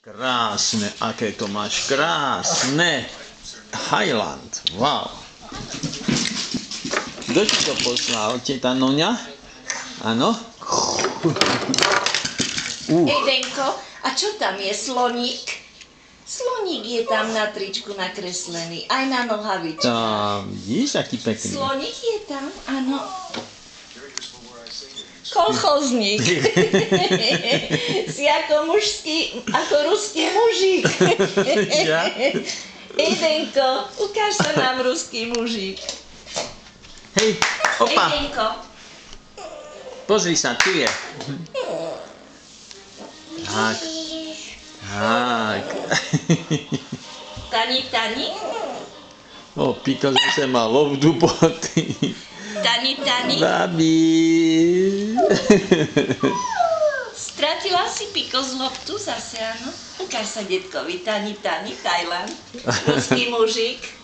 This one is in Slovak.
Krásne, aké to máš krásne. Highland, wow. Kto ti to poslal? Teta Noňa? Áno? Edenko, a čo tam je? Sloník? Sloník je tam na tričku nakreslený, aj na nohavičku. Vidíš, aký pekný. Sloník je tam, áno. Kolchozník. Si ako mužský, ako ruský mužík. Ja? Edenko, ukáž sa nám ruský mužík. Hej, opa, Edenko. pozri sa, tu je. Tak. Tak. Tani, Tani. O, Piko zase má lov dupoty. Tani, Tani. Babi. Stratila si Piko z loptu zase, áno? Ukáž sa detkovi, Tani, Tani, Thailand. Ruský mužík.